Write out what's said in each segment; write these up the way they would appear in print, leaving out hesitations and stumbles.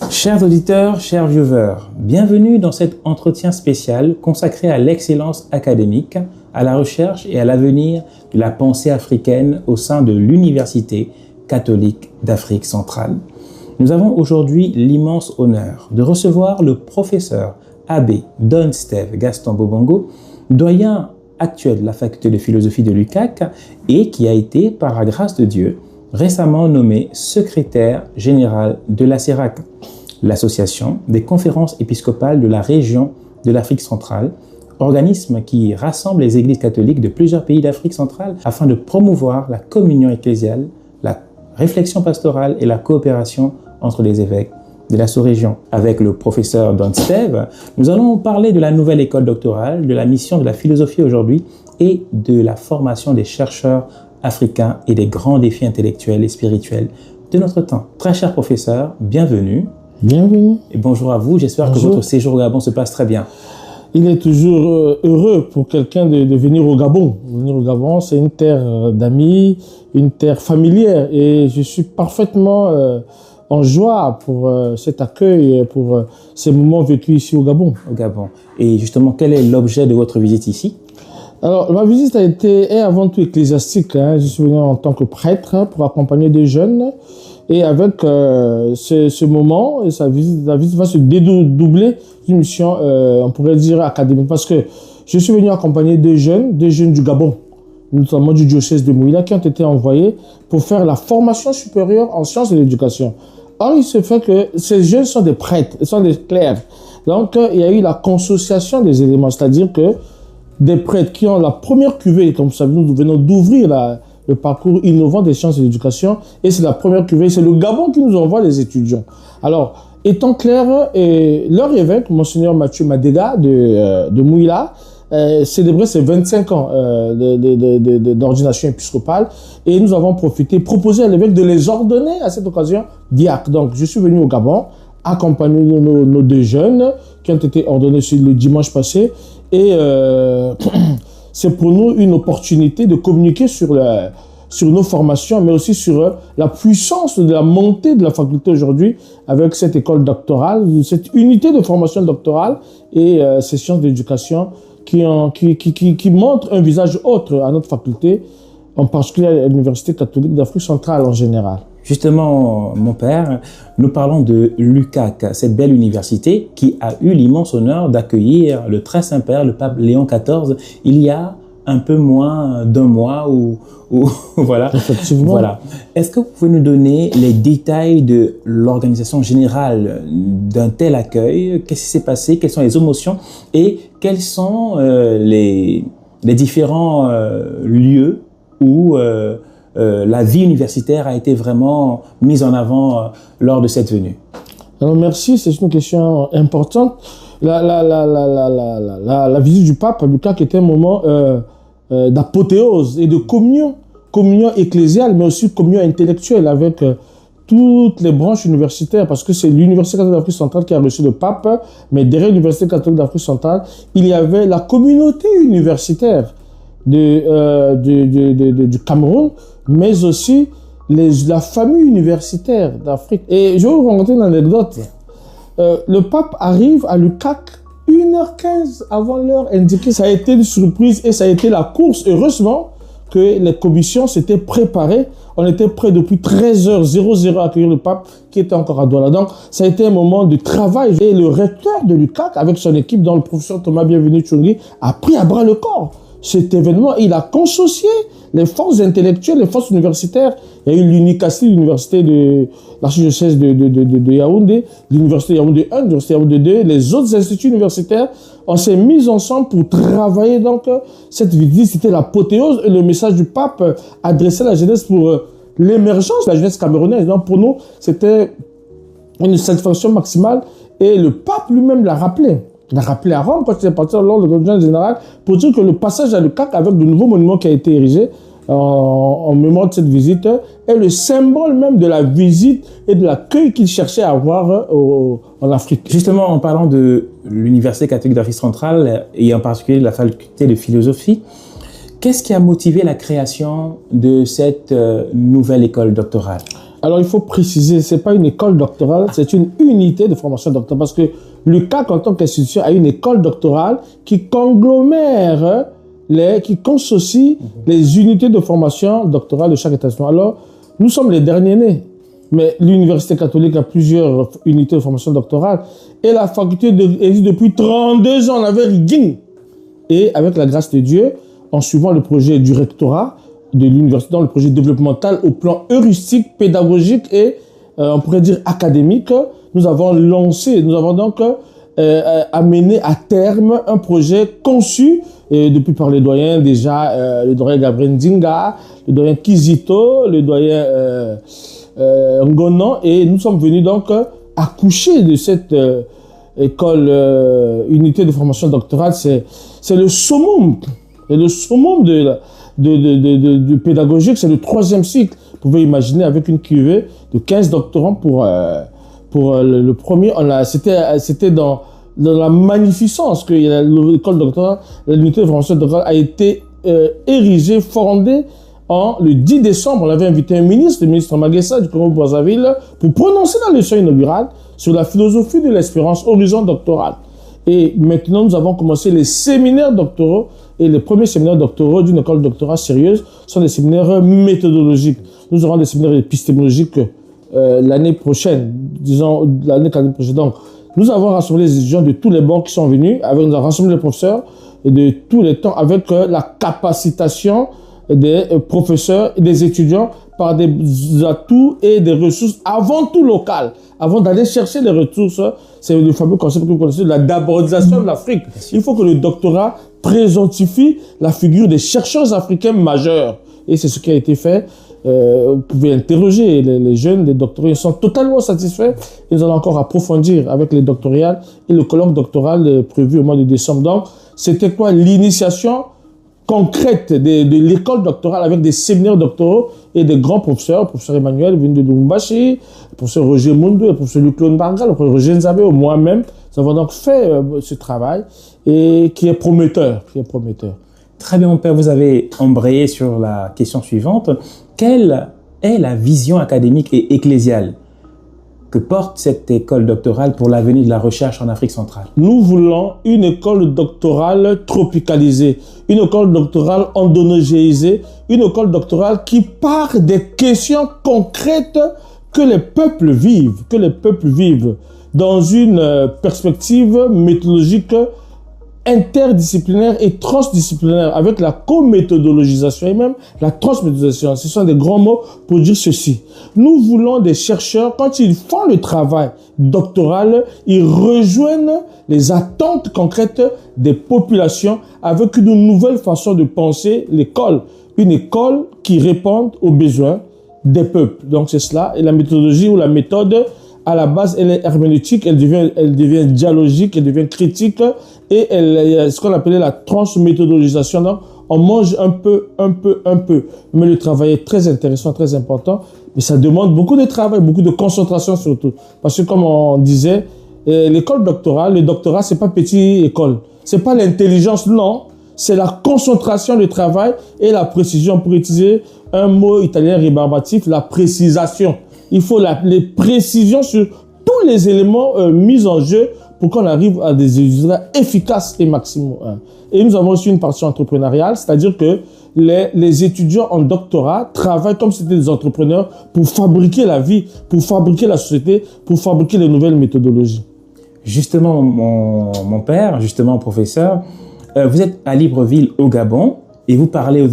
Chers auditeurs, chers viewers, bienvenue dans cet entretien spécial consacré à l'excellence académique, à la recherche et à l'avenir de la pensée africaine au sein de l'Université catholique d'Afrique centrale. Nous avons aujourd'hui l'immense honneur de recevoir le professeur Abbé Don Steve Gaston Bobongo, doyen actuel de la faculté de philosophie de l'UCAC et qui a été, par la grâce de Dieu, récemment nommé secrétaire général de la CERAC, l'association des conférences épiscopales de la région de l'Afrique centrale, organisme qui rassemble les églises catholiques de plusieurs pays d'Afrique centrale afin de promouvoir la communion ecclésiale, la réflexion pastorale et la coopération entre les évêques de la sous-région. Avec le professeur Don Steve, nous allons parler de la nouvelle école doctorale, de la mission de la philosophie aujourd'hui et de la formation des chercheurs africains et des grands défis intellectuels et spirituels de notre temps. Très cher professeur, bienvenue. Bienvenue. Et bonjour à vous, j'espère que votre séjour au Gabon se passe très bien. Il est toujours heureux pour quelqu'un de venir au Gabon. Venir au Gabon, c'est une terre d'amis, une terre familière et je suis parfaitement en joie pour cet accueil, pour ces moments vécus ici au Gabon. Au Gabon. Et justement, quel est l'objet de votre visite ici ? Alors, ma visite est avant tout ecclésiastique. Je suis venu en tant que prêtre pour accompagner des jeunes. Et avec ce moment, la visite va se dédoubler d'une mission, on pourrait dire, académique. Parce que je suis venu accompagner des jeunes du Gabon, notamment du diocèse de Mouila, qui ont été envoyés pour faire la formation supérieure en sciences de l'éducation. Or, il se fait que ces jeunes sont des prêtres, ils sont des clercs. Donc, il y a eu la consociation des éléments, c'est-à-dire que des prêtres qui ont la première cuvée, comme vous savez, nous venons d'ouvrir le parcours innovant des sciences de l'éducation, et c'est la première cuvée, c'est le Gabon qui nous envoie les étudiants. Alors, étant clair, leur évêque, Monseigneur Mathieu Madega de Mouila, célébrait ses 25 ans d'ordination épiscopale, et nous avons proposé à l'évêque de les ordonner à cette occasion diacres. Donc, je suis venu au Gabon, accompagner nos deux jeunes qui ont été ordonnés le dimanche passé, et c'est pour nous une opportunité de communiquer sur nos formations, mais aussi sur la puissance de la montée de la faculté aujourd'hui avec cette école doctorale, cette unité de formation doctorale et ces sciences d'éducation qui montrent un visage autre à notre faculté, en particulier à l'Université catholique d'Afrique centrale en général. Justement, mon père, nous parlons de l'UCAC, cette belle université qui a eu l'immense honneur d'accueillir le très Saint-Père, le pape Léon XIV, il y a un peu moins d'un mois ou voilà. Effectivement. Voilà. Est-ce que vous pouvez nous donner les détails de l'organisation générale d'un tel accueil? Qu'est-ce qui s'est passé? Quelles sont les émotions? Et quels sont les différents lieux où la vie universitaire a été vraiment mise en avant lors de cette venue? Alors merci, c'est une question importante. La visite du pape à l'UCAC était un moment d'apothéose et de communion ecclésiale, mais aussi communion intellectuelle avec toutes les branches universitaires, parce que c'est l'Université catholique d'Afrique centrale qui a reçu le pape, mais derrière l'Université catholique d'Afrique centrale, il y avait la communauté universitaire du Cameroun, mais aussi la famille universitaire d'Afrique. Et je vais vous raconter une anecdote. Le pape arrive à l'UCAC 1h15 avant l'heure indiquée. Ça a été une surprise et ça a été la course. Heureusement que les commissions s'étaient préparées. On était prêts depuis 13h00 à accueillir le pape qui était encore à Douala. Donc, ça a été un moment de travail. Et le recteur de l'UCAC, avec son équipe, dont le professeur Thomas Bienvenu Tchongi, a pris à bras le corps cet événement. Il a consocié les forces intellectuelles, les forces universitaires. Il y a eu l'UNICASI, l'université de l'archidiocèse de Yaoundé, l'université Yaoundé 1, l'université Yaoundé 2, les autres instituts universitaires. On s'est mis ensemble pour travailler. Donc, cette visite, c'était l'apothéose et le message du pape adressé à la jeunesse pour l'émergence de la jeunesse camerounaise. Donc, pour nous, c'était une satisfaction maximale et le pape lui-même l'a rappelé. Il a rappelé à Rome quand il est parti lors de l'audience générale pour dire que le passage à l'UCAC avec de nouveaux monuments qui a été érigé en mémoire de cette visite est le symbole même de la visite et de l'accueil qu'il cherchait à avoir en Afrique. Justement, en parlant de l'Université catholique d'Afrique centrale et en particulier de la faculté de philosophie, qu'est-ce qui a motivé la création de cette nouvelle école doctorale? Alors, il faut préciser, ce n'est pas une école doctorale, c'est une unité de formation doctorale. Parce que l'UCAC, en tant qu'institution, a une école doctorale qui conglomère, qui consocie les unités de formation doctorale de chaque établissement. Alors, nous sommes les derniers nés. Mais l'Université catholique a plusieurs unités de formation doctorale. Et la faculté existe depuis 32 ans. On avait rien. Et avec la grâce de Dieu, en suivant le projet du rectorat de l'université, dans le projet développemental au plan heuristique, pédagogique et, on pourrait dire, académique, nous avons donc amené à terme un projet conçu depuis par les doyens déjà, le doyen Gabriel Ndinga, le doyen Kizito, le doyen Ngonon, et nous sommes venus donc accoucher de cette école, unité de formation doctorale. C'est le summum, de pédagogique, c'est le 3e cycle. Vous pouvez imaginer avec une cuvée de 15 doctorants pour le premier. C'était dans la magnificence que l'école doctorale, l'unité de formation doctorale a été érigée, fondée le 10 décembre. On avait invité un ministre, le ministre Maguessa du Congo-Brazzaville, pour prononcer la leçon inaugurale sur la philosophie de l'espérance, horizon doctoral. Et maintenant, nous avons commencé les séminaires doctoraux. Et les premiers séminaires doctoraux d'une école doctorale sérieuse sont des séminaires méthodologiques. Nous aurons des séminaires épistémologiques l'année prochaine, disons l'année prochaine. Donc, nous avons rassemblé les étudiants de tous les bords qui sont venus. Nous avons rassemblé les professeurs de tous les temps avec la capacitation des professeurs et des étudiants par des atouts et des ressources avant tout locales. Avant d'aller chercher les ressources, c'est le fameux concept que vous connaissez de la d'abordisation de l'Afrique. Il faut que le doctorat présentifie la figure des chercheurs africains majeurs. Et c'est ce qui a été fait. Vous pouvez interroger les jeunes, les doctorants, ils sont totalement satisfaits. Et nous allons encore approfondir avec les doctorales et le colloque doctoral prévu au mois de décembre. Donc, c'était quoi l'initiation concrète de l'école doctorale avec des séminaires doctoraux et des grands professeurs, le professeur Emmanuel venu de Lumbashi, le professeur Roger Mundu, le professeur Luc-Claude Barga, le professeur Roger Nzabé, moi-même. Nous avons donc fait ce travail et qui est prometteur, Très bien, mon père, vous avez embrayé sur la question suivante. Quelle est la vision académique et ecclésiale que porte cette école doctorale pour l'avenir de la recherche en Afrique centrale? Nous voulons une école doctorale tropicalisée, une école doctorale endogénéisée, une école doctorale qui part des questions concrètes que les peuples vivent dans une perspective méthodologique interdisciplinaire et transdisciplinaire avec la co-méthodologisation et même la transméthodologisation. Ce sont des grands mots pour dire ceci. Nous voulons des chercheurs, quand ils font le travail doctoral, ils rejoignent les attentes concrètes des populations avec une nouvelle façon de penser l'école. Une école qui répond aux besoins des peuples. Donc c'est cela. Et la méthodologie ou la méthode, à la base, elle est herméneutique, elle devient dialogique, elle devient critique, et ce qu'on appelait la transméthodologisation. Donc, on mange un peu. Mais le travail est très intéressant, très important, mais ça demande beaucoup de travail, beaucoup de concentration surtout. Parce que comme on disait, l'école doctorale, le doctorat, c'est pas petite école. C'est pas l'intelligence, non. C'est la concentration du travail et la précision. Pour utiliser un mot italien rébarbatif, la précisation. Il faut les précisions sur tous les éléments mis en jeu pour qu'on arrive à des résultats efficaces et maximaux. Et nous avons aussi une partie entrepreneuriale, c'est-à-dire que les étudiants en doctorat travaillent comme si c'était des entrepreneurs pour fabriquer la vie, pour fabriquer la société, pour fabriquer les nouvelles méthodologies. Justement, mon père, justement, professeur, vous êtes à Libreville, au Gabon, et vous parlez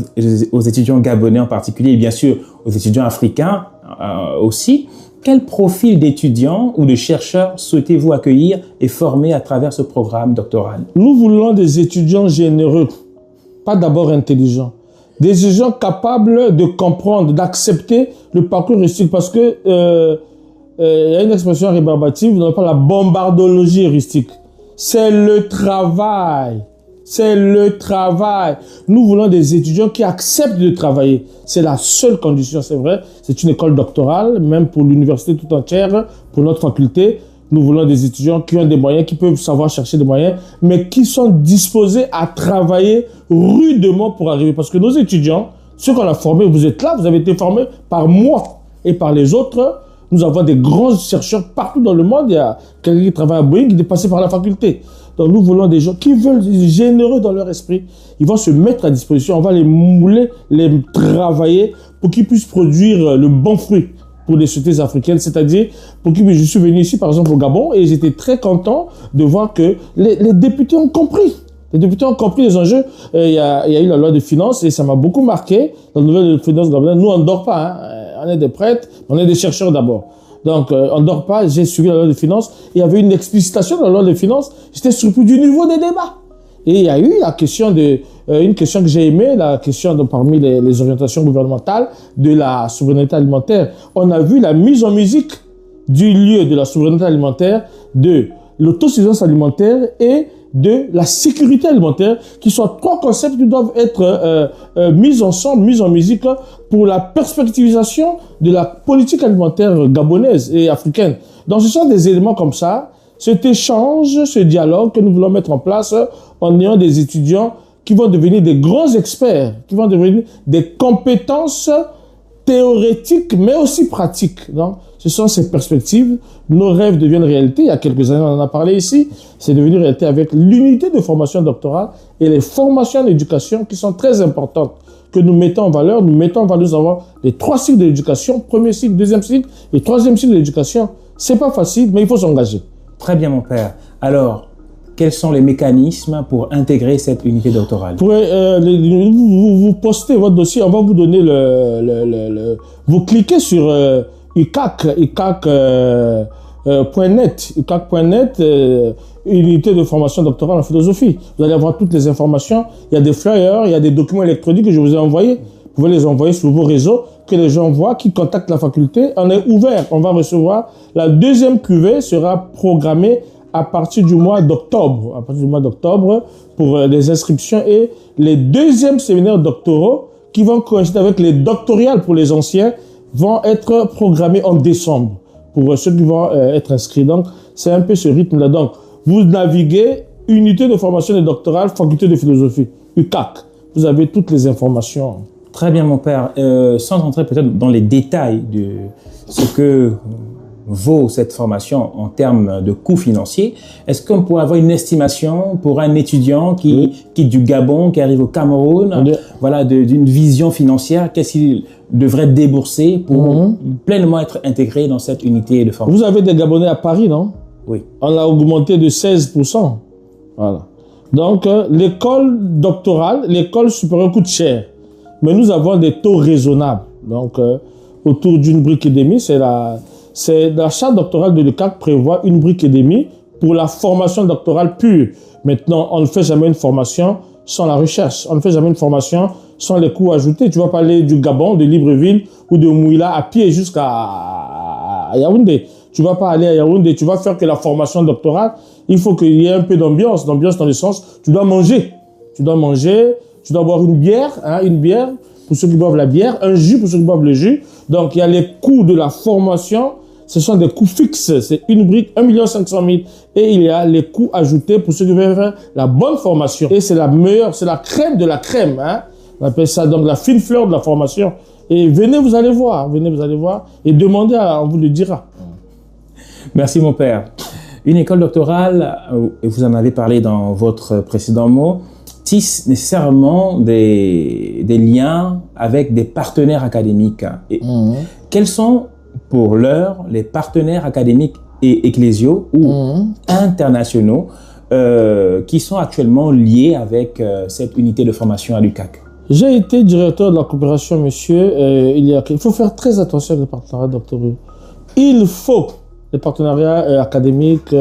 aux étudiants gabonais en particulier, et bien sûr aux étudiants africains aussi. Quel profil d'étudiants ou de chercheurs souhaitez-vous accueillir et former à travers ce programme doctoral? Nous voulons des étudiants généreux, pas d'abord intelligents. Des étudiants capables de comprendre, d'accepter le parcours heuristique, parce que y a une expression rébarbative, on appelle la bombardologie heuristique. C'est le travail. C'est le travail. Nous voulons des étudiants qui acceptent de travailler. C'est la seule condition, c'est vrai. C'est une école doctorale, même pour l'université tout entière, pour notre faculté. Nous voulons des étudiants qui ont des moyens, qui peuvent savoir chercher des moyens, mais qui sont disposés à travailler rudement pour arriver. Parce que nos étudiants, ceux qu'on a formés, vous êtes là, vous avez été formés par moi. et par les autres. Nous avons des grands chercheurs partout dans le monde. Il y a quelqu'un qui travaille à Boeing qui est passé par la faculté. Donc nous voulons des gens qui veulent généreux dans leur esprit. Ils vont se mettre à disposition. On va les mouler, les travailler pour qu'ils puissent produire le bon fruit pour les sociétés africaines. C'est-à-dire, pour qu'ils puissent... Je suis venu ici, par exemple, au Gabon, et j'étais très content de voir que les députés ont compris. Les députés ont compris les enjeux. Il y a eu la loi de finances et ça m'a beaucoup marqué. Dans la nouvelle loi de finances gabonaise, nous, on ne dort pas. Hein. On est des prêtres, on est des chercheurs d'abord. Donc, on ne dort pas. J'ai suivi la loi de finances. Il y avait une explicitation dans la loi de finances. J'étais surpris du niveau des débats. Et il y a eu la question de... une question que j'ai aimée, la question parmi les orientations gouvernementales de la souveraineté alimentaire. On a vu la mise en musique du lieu de la souveraineté alimentaire, de l'autosuffisance alimentaire et de la sécurité alimentaire, qui sont trois concepts qui doivent être mis ensemble, mis en musique pour la perspectivisation de la politique alimentaire gabonaise et africaine. Donc ce sont des éléments comme ça, cet échange, ce dialogue que nous voulons mettre en place en ayant des étudiants qui vont devenir des grands experts, qui vont devenir des compétences théorétiques mais aussi pratiques. Donc, ce sont ces perspectives. Nos rêves deviennent réalité. Il y a quelques années, on en a parlé ici. C'est devenu réalité avec l'unité de formation doctorale et les formations d'éducation qui sont très importantes, que nous mettons en valeur. Nous mettons en valeur, nous avons les 3 cycles de l'éducation, premier cycle, deuxième cycle et troisième cycle de l'éducation. C'est pas facile, mais il faut s'engager. Très bien, mon père. Alors, quels sont les mécanismes pour intégrer cette unité doctorale? Vous postez votre dossier, on va vous donner vous cliquez sur ucac.net, unité de formation doctorale en philosophie. Vous allez avoir toutes les informations. Il y a des flyers, il y a des documents électroniques que je vous ai envoyés. Vous pouvez les envoyer sur vos réseaux, que les gens voient, qui contactent la faculté. On est ouvert, on va recevoir. La deuxième cuvée sera programmée à partir du mois d'octobre. À partir du mois d'octobre pour les inscriptions et les deuxièmes séminaires doctoraux qui vont coïncider avec les doctorales pour les anciens vont être programmés en décembre pour ceux qui vont être inscrits. Donc, c'est un peu ce rythme-là. Donc, vous naviguez unité de formation des doctorales, faculté de philosophie, UCAC. Vous avez toutes les informations. Très bien, mon père. Sans entrer peut-être dans les détails de ce que vaut cette formation en termes de coûts financiers, est-ce qu'on pourrait avoir une estimation pour un étudiant qui quitte du Gabon, qui arrive au Cameroun, voilà, d'une vision financière, qu'est-ce qu'il devrait débourser pour pleinement être intégré dans cette unité de formation? Vous avez des Gabonais à Paris, non? Oui. On l'a augmenté de 16%. Voilà. Donc, l'école doctorale, l'école supérieure coûte cher. Mais nous avons des taux raisonnables. Donc, autour d'une brique et demie, la charte doctorale de l'UCAC prévoit une brique et demie pour la formation doctorale pure. Maintenant, on ne fait jamais une formation sans la recherche. On ne fait jamais une formation sans les coûts ajoutés. Tu vas parler du Gabon, de Libreville ou de Mouila à pied jusqu'à Yaoundé. Tu vas pas aller à Yaoundé, tu vas faire que la formation doctorale. Il faut qu'il y ait un peu d'ambiance. D'ambiance dans le sens, tu dois manger. Tu dois manger, tu dois boire une bière pour ceux qui boivent la bière, un jus pour ceux qui boivent le jus. Donc, il y a les coûts de la formation. Ce sont des coûts fixes. C'est une brique, 1 500 000. Et il y a les coûts ajoutés pour ceux qui veulent faire la bonne formation. Et c'est la meilleure, c'est la crème de la crème. Hein. On appelle ça donc la fine fleur de la formation. Et venez, vous allez voir. Venez, vous allez voir. Et demandez, on vous le dira. Merci, mon père. Une école doctorale, vous en avez parlé dans votre précédent mot, tisse nécessairement des liens avec des partenaires académiques. Et quels sont, pour l'heure, les partenaires académiques et ecclésiaux ou internationaux qui sont actuellement liés avec cette unité de formation à l'UCAC? J'ai été directeur de la coopération, monsieur. Il faut faire très attention aux partenariats doctoraux. Il faut, les partenariats académiques,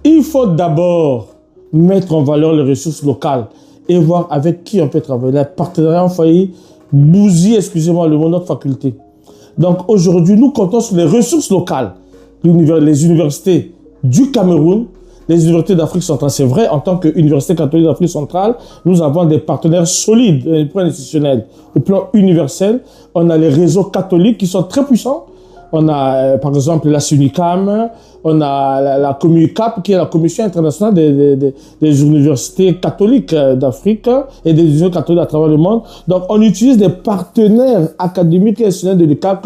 il faut d'abord mettre en valeur les ressources locales et voir avec qui on peut travailler. Les partenariats ont failli bousiller, excusez-moi, le monde de notre faculté. Donc aujourd'hui, nous comptons sur les ressources locales. Les universités du Cameroun, les universités d'Afrique centrale. C'est vrai, en tant qu'université catholique d'Afrique centrale, nous avons des partenaires solides au plan institutionnel. Au plan universel, on a les réseaux catholiques qui sont très puissants. On a, par exemple, la SUNICAM, on a la COMUCAP, qui est la Commission internationale des universités catholiques d'Afrique et des universités catholiques à travers le monde. Donc, on utilise des partenaires académiques et institutionnels de l'UCAC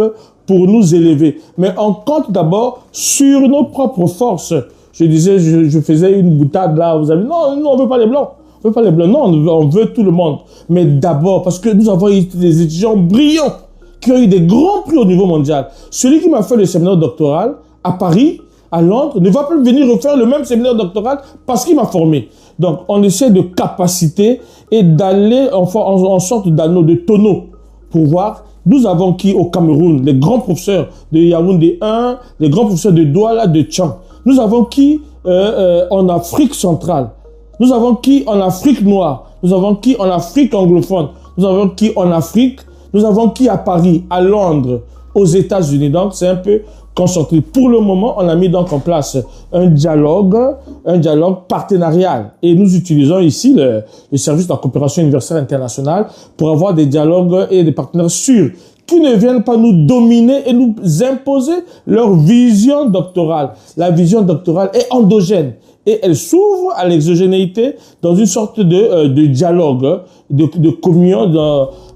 pour nous élever. Mais on compte d'abord sur nos propres forces. Je disais, je faisais une boutade là, vous avez dit, non, nous on veut pas les Blancs. On veut pas les Blancs, non, on veut tout le monde. Mais d'abord, parce que nous avons eu des étudiants brillants qui ont eu des grands prix au niveau mondial. Celui qui m'a fait le séminaire doctoral à Paris, à Londres, ne va pas venir refaire le même séminaire doctoral parce qu'il m'a formé. Donc, on essaie de capaciter et d'aller en sorte d'anneau, de tonneau, pour voir. Nous avons qui au Cameroun, les grands professeurs de Yaoundé 1, les grands professeurs de Douala, de Tchang. Nous avons qui en Afrique centrale. Nous avons qui en Afrique noire. Nous avons qui en Afrique anglophone. Nous avons qui en Afrique. Nous avons qui à Paris, à Londres, aux États-Unis. Donc, c'est un peu concentré. Pour le moment, on a mis donc en place un dialogue partenarial. Et nous utilisons ici le service de la coopération universitaire internationale pour avoir des dialogues et des partenaires sûrs qui ne viennent pas nous dominer et nous imposer leur vision doctorale. La vision doctorale est endogène et elle s'ouvre à l'exogénéité dans une sorte de dialogue, de communion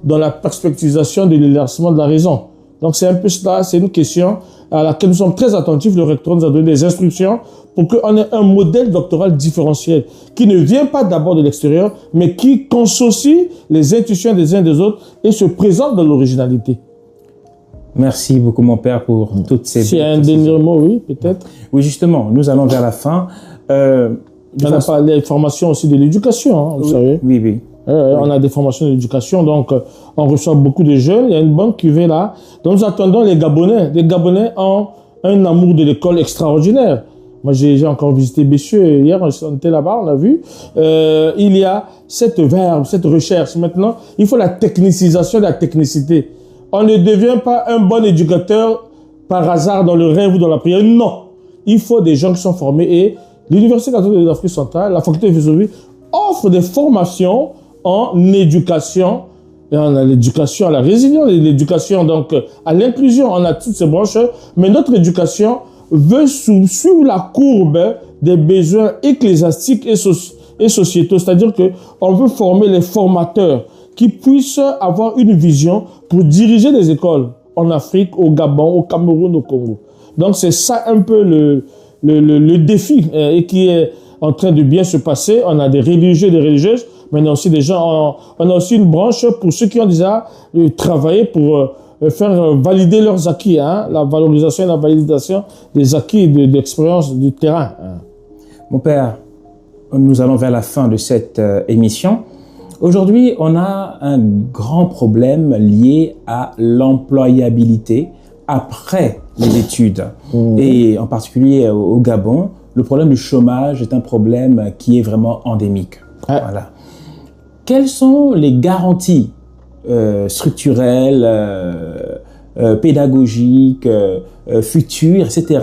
dans la perspectivisation de l'élargissement de la raison. Donc c'est un peu cela, c'est une question à laquelle nous sommes très attentifs. Le recteur nous a donné des instructions pour qu'on ait un modèle doctoral différentiel qui ne vient pas d'abord de l'extérieur, mais qui consocie les intuitions des uns des autres et se présente dans l'originalité. Merci beaucoup, mon père, pour toutes ces... S'il y a un dernier mot, oui, peut-être. Oui, justement, nous allons vers la fin. On a parlé des formations aussi de l'éducation, hein, vous savez. Oui, oui. On a des formations d'éducation, donc on reçoit beaucoup de jeunes. Il y a une bonne cuvée là. Donc nous attendons les Gabonais. Les Gabonais ont un amour de l'école extraordinaire. Moi, j'ai encore visité Bessieux hier, on était là-bas, on a vu. Il y a cette verbe, cette recherche. Maintenant, il faut la technicisation de la technicité. On ne devient pas un bon éducateur par hasard dans le rêve ou dans la prière. Non. Il faut des gens qui sont formés. Et l'Université catholique d'Afrique centrale, la faculté de philosophie, offre des formations en éducation, et on a l'éducation à la résilience, l'éducation donc à l'inclusion, on a toutes ces branches, mais notre éducation veut suivre la courbe des besoins ecclésiastiques et sociétaux, c'est-à-dire que on veut former les formateurs qui puissent avoir une vision pour diriger les écoles en Afrique, au Gabon, au Cameroun, au Congo. Donc c'est ça un peu le défi et qui est en train de bien se passer. On a des religieux et des religieuses, mais on a aussi des gens, on a aussi une branche pour ceux qui ont déjà travaillé pour faire valider leurs acquis, hein, la valorisation et la validation des acquis d'expérience du terrain. Hein. Mon père, nous allons vers la fin de cette émission. Aujourd'hui, on a un grand problème lié à l'employabilité après les études. Et en particulier au Gabon, le problème du chômage est un problème qui est vraiment endémique. Voilà. Quelles sont les garanties structurelles, pédagogiques, futures, etc.,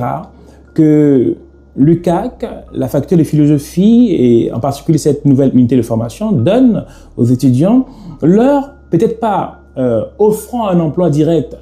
que l'UCAC, la faculté de philosophie, et en particulier cette nouvelle unité de formation, donne aux étudiants, leur, peut-être pas offrant un emploi direct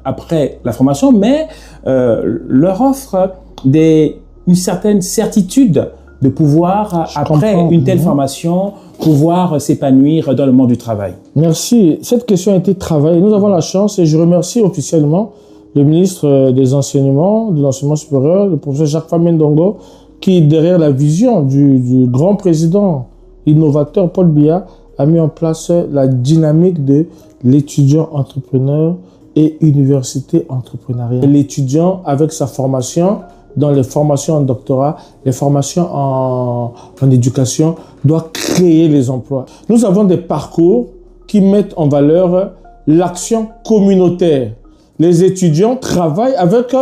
après la formation, mais leur offre une certaine certitude de pouvoir, après une telle formation, pouvoir s'épanouir dans le monde du travail. Merci. Cette question a été travaillée. Nous avons la chance, et je remercie officiellement le ministre des Enseignements, de l'Enseignement supérieur, le professeur Jacques Famendongo, qui, derrière la vision du grand président innovateur Paul Biya, a mis en place la dynamique de l'étudiant entrepreneur et université entrepreneuriale. L'étudiant, avec sa formation, dans les formations en doctorat, les formations en éducation, doit créer les emplois. Nous avons des parcours qui mettent en valeur l'action communautaire. Les étudiants travaillent avec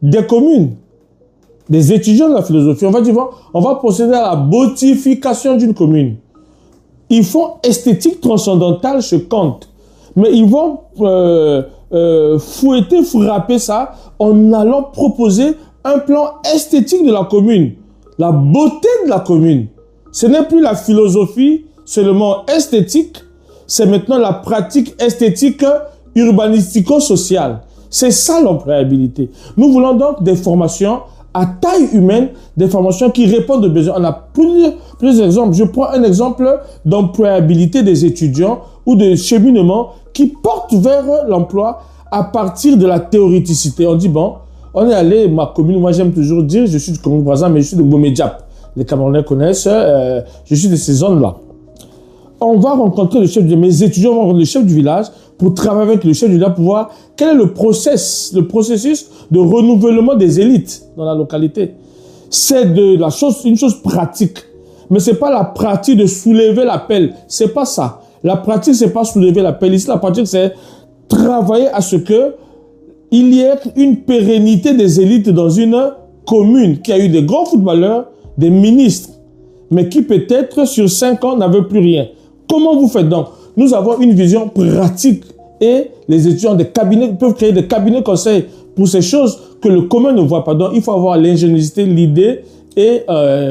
des communes, des étudiants de la philosophie. On va procéder à la beautification d'une commune. Ils font esthétique transcendantale chez Kant, mais ils vont frapper ça en allant proposer un plan esthétique de la commune, la beauté de la commune. Ce n'est plus la philosophie seulement esthétique, c'est maintenant la pratique esthétique urbanistico-sociale. C'est ça l'employabilité. Nous voulons donc des formations à taille humaine, des formations qui répondent aux besoins. On a plusieurs exemples. Je prends un exemple d'employabilité des étudiants ou de cheminement qui portent vers l'emploi à partir de la théoréticité. On dit, bon, on est allé, ma commune, moi j'aime toujours dire, je suis du Congo-Brazza, mais je suis de Gomé-Diap. Les Camerounais connaissent, je suis de ces zones-là. On va rencontrer le chef mes étudiants vont rencontrer le chef du village pour travailler avec le chef du village pour voir quel est le processus de renouvellement des élites dans la localité. C'est une chose pratique. Mais c'est pas la pratique de soulever la pelle. C'est pas ça. La pratique, c'est pas soulever la pelle. Ici, la pratique, c'est travailler à ce que il y ait une pérennité des élites dans une commune qui a eu des grands footballeurs, des ministres, mais qui peut-être sur 5 ans n'avaient plus rien. Comment vous faites donc? Nous avons une vision pratique et les étudiants des cabinets peuvent créer des cabinets conseils pour ces choses que le commun ne voit pas. Donc, il faut avoir l'ingéniosité, l'idée et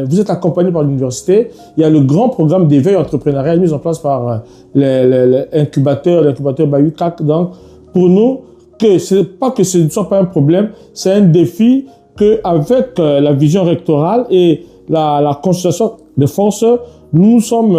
vous êtes accompagné par l'université. Il y a le grand programme d'éveil entrepreneurial mis en place par l'incubateur Bayou CAC. Donc, pour nous, que ce ne soit pas un problème, c'est un défi qu'avec la vision rectorale et la consultation des forces, nous sommes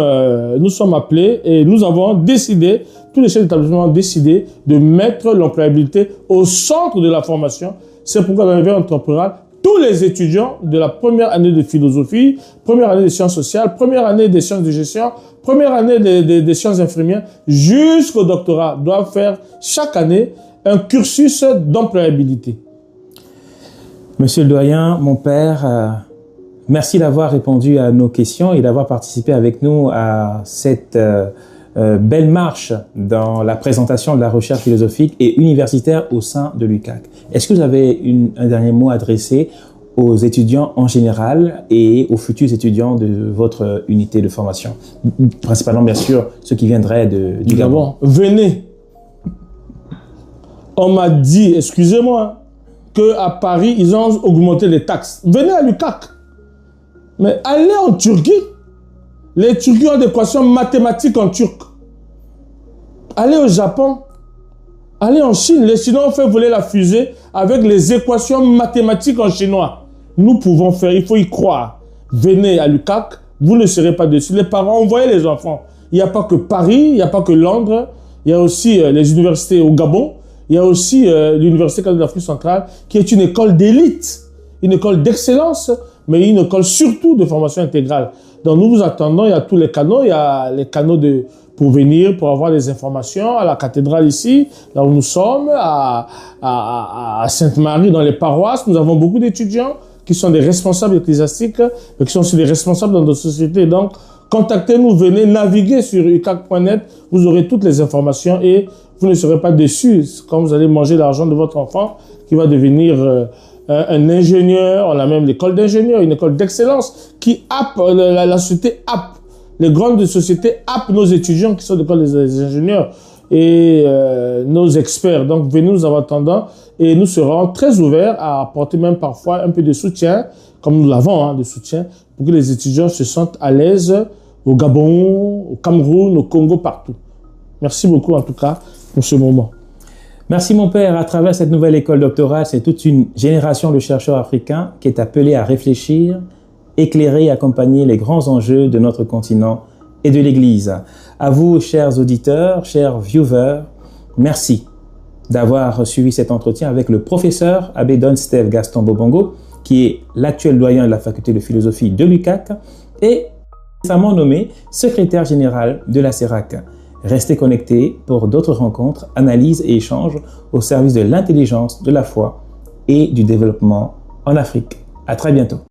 appelés et nous avons décidé, tous les chefs d'établissement ont décidé de mettre l'employabilité au centre de la formation. C'est pourquoi dans l'éveil entrepreneurial, tous les étudiants de la première année de philosophie, première année de sciences sociales, première année des sciences de gestion, première année des sciences infirmières, jusqu'au doctorat, doivent faire chaque année un cursus d'employabilité. Monsieur le doyen, mon père, merci d'avoir répondu à nos questions et d'avoir participé avec nous à cette belle marche dans la présentation de la recherche philosophique et universitaire au sein de l'UCAC. Est-ce que vous avez un dernier mot à adresser aux étudiants en général et aux futurs étudiants de votre unité de formation? Principalement, bien sûr, ceux qui viendraient du Gabon. Venez. On m'a dit, excusez-moi, qu'à Paris, ils ont augmenté les taxes. Venez à l'UCAC. Mais allez en Turquie. Les Turcs ont des équations mathématiques en turc. Allez au Japon. Allez en Chine. Les Chinois ont fait voler la fusée avec les équations mathématiques en chinois. Nous pouvons faire, il faut y croire. Venez à l'UCAC, vous ne serez pas dessus. Les parents, envoyez les enfants. Il n'y a pas que Paris, il n'y a pas que Londres. Il y a aussi les universités au Gabon. Il y a aussi l'Université de l'Afrique centrale, qui est une école d'élite, une école d'excellence, mais une école surtout de formation intégrale. Donc nous vous attendons, il y a tous les canaux, il y a les canaux pour venir, pour avoir des informations à la cathédrale ici, là où nous sommes, à Sainte-Marie, dans les paroisses. Nous avons beaucoup d'étudiants qui sont des responsables ecclésiastiques, mais qui sont aussi des responsables dans notre société. Donc, contactez-nous, venez naviguer sur ucac.net, vous aurez toutes les informations et vous ne serez pas déçus quand vous allez manger l'argent de votre enfant qui va devenir un ingénieur. On a même l'école d'ingénieurs, une école d'excellence qui happe, la société happe, les grandes sociétés happent nos étudiants qui sont de l'école des ingénieurs et nos experts. Donc venez nous en attendant et nous serons très ouverts à apporter même parfois un peu de soutien, comme nous l'avons, de soutien, pour que les étudiants se sentent à l'aise au Gabon, au Cameroun, au Congo, partout. Merci beaucoup en tout cas pour ce moment. Merci mon père. À travers cette nouvelle école doctorale, c'est toute une génération de chercheurs africains qui est appelée à réfléchir, éclairer et accompagner les grands enjeux de notre continent et de l'Église. À vous, chers auditeurs, chers viewers, merci d'avoir suivi cet entretien avec le professeur Abbé Don Steve Gaston Bobongo, qui est l'actuel doyen de la faculté de philosophie de l'UCAC et récemment nommé secrétaire général de la CERAC. Restez connectés pour d'autres rencontres, analyses et échanges au service de l'intelligence, de la foi et du développement en Afrique. À très bientôt.